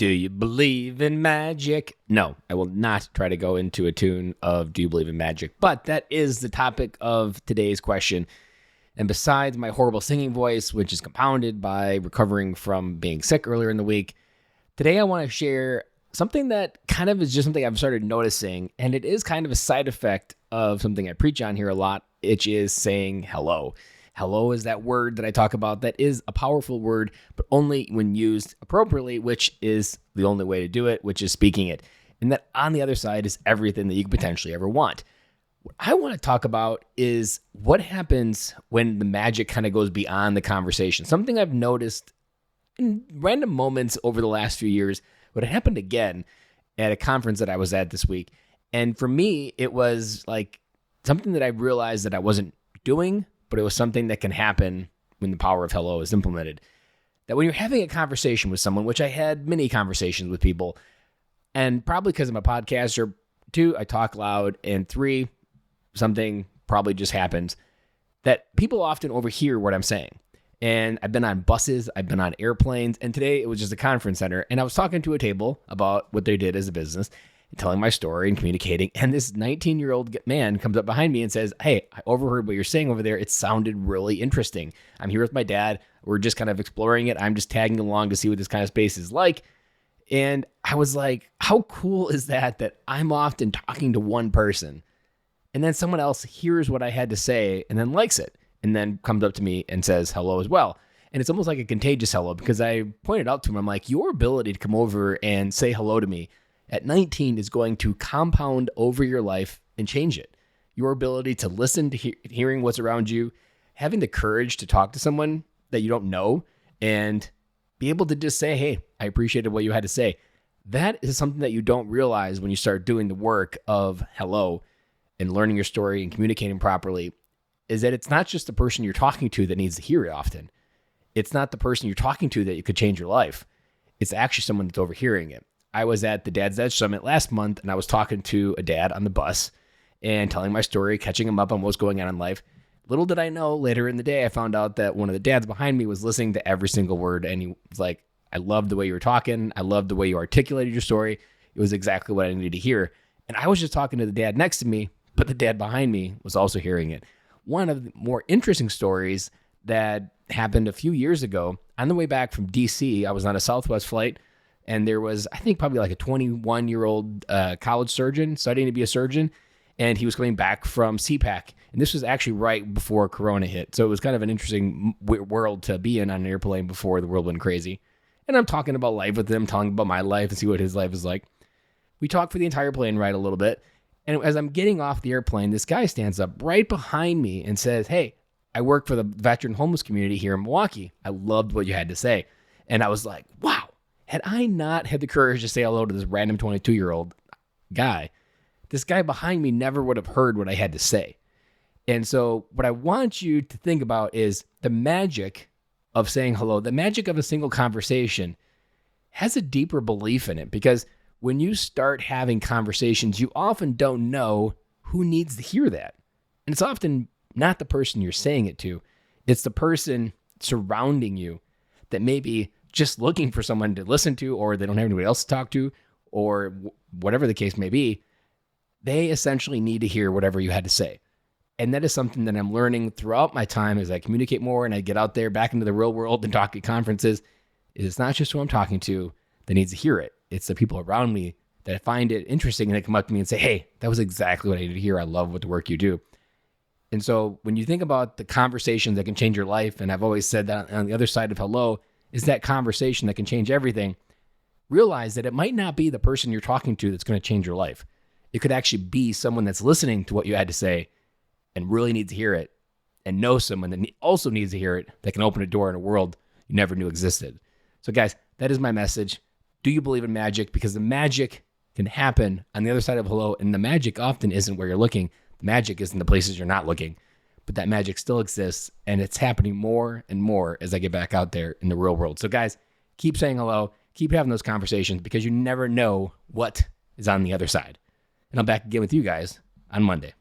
Do you believe in magic? No, I will not try to go into a tune of Do you believe in magic? But that is the topic of today's question. And besides my horrible singing voice, which is compounded by recovering from being sick earlier in the week, today I want to share something that kind of is just something I've started noticing. And it is kind of a side effect of something I preach on here a lot, which is saying hello. Hello is that word that I talk about that is a powerful word, but only when used appropriately, which is the only way to do it, which is speaking it. And that on the other side is everything that you could potentially ever want. What I want to talk about is what happens when the magic kind of goes beyond the conversation. Something I've noticed in random moments over the last few years, but it happened again at a conference that I was at this week. And for me, it was like something that I realized that I wasn't doing, but it was something that can happen when the power of hello is implemented. That when you're having a conversation with someone, which I had many conversations with people, and probably because I'm a podcaster, 2, I talk loud, and 3, something probably just happens, that people often overhear what I'm saying. And I've been on buses, I've been on airplanes, and today it was just a conference center, and I was talking to a table about what they did as a business, telling my story and communicating, and this 19-year-old man comes up behind me and says, "Hey, I overheard what you're saying over there. It sounded really interesting. I'm here with my dad. We're just kind of exploring it. I'm just tagging along to see what this kind of space is like." And I was like, how cool is that I'm often talking to one person, and then someone else hears what I had to say and then likes it, and then comes up to me and says hello as well. And it's almost like a contagious hello, because I pointed out to him, I'm like, your ability to come over and say hello to me at 19 is going to compound over your life and change it. Your ability to listen to hearing what's around you, having the courage to talk to someone that you don't know and be able to just say, "Hey, I appreciated what you had to say." That is something that you don't realize when you start doing the work of hello and learning your story and communicating properly, is that it's not just the person you're talking to that needs to hear it often. It's not the person you're talking to that you could change your life. It's actually someone that's overhearing it. I was at the Dad's Edge Summit last month, and I was talking to a dad on the bus and telling my story, catching him up on what's going on in life. Little did I know, later in the day, I found out that one of the dads behind me was listening to every single word, and he was like, "I love the way you were talking. I love the way you articulated your story. It was exactly what I needed to hear." And I was just talking to the dad next to me, but the dad behind me was also hearing it. One of the more interesting stories that happened a few years ago, on the way back from DC, I was on a Southwest flight, and there was, I think, probably like a 21-year-old college surgeon studying to be a surgeon, and he was coming back from CPAC. And this was actually right before Corona hit. So it was kind of an interesting world to be in on an airplane before the world went crazy. And I'm talking about life with him, talking about my life and see what his life is like. We talked for the entire plane ride a little bit. And as I'm getting off the airplane, this guy stands up right behind me and says, "Hey, I work for the veteran homeless community here in Milwaukee. I loved what you had to say." And I was like, wow. Had I not had the courage to say hello to this random 22-year-old guy, this guy behind me never would have heard what I had to say. And so what I want you to think about is the magic of saying hello, the magic of a single conversation has a deeper belief in it, because when you start having conversations, you often don't know who needs to hear that. And it's often not the person you're saying it to. It's the person surrounding you that may be just looking for someone to listen to, or they don't have anybody else to talk to, or whatever the case may be. They essentially need to hear whatever you had to say. And that is something that I'm learning throughout my time as I communicate more and I get out there back into the real world and talk at conferences. It's not just who I'm talking to that needs to hear it. It's the people around me that find it interesting and they come up to me and say, "Hey, that was exactly what I needed to hear. I love what the work you do." And so when you think about the conversations that can change your life, and I've always said that on the other side of hello is that conversation that can change everything, realize that it might not be the person you're talking to that's going to change your life. It could actually be someone that's listening to what you had to say and really needs to hear it, and know someone that also needs to hear it that can open a door in a world you never knew existed. So guys, that is my message. Do you believe in magic? Because the magic can happen on the other side of hello, and the magic often isn't where you're looking. The magic is in the places you're not looking, but that magic still exists, and it's happening more and more as I get back out there in the real world. So guys, keep saying hello, keep having those conversations, because you never know what is on the other side. And I'm back again with you guys on Monday.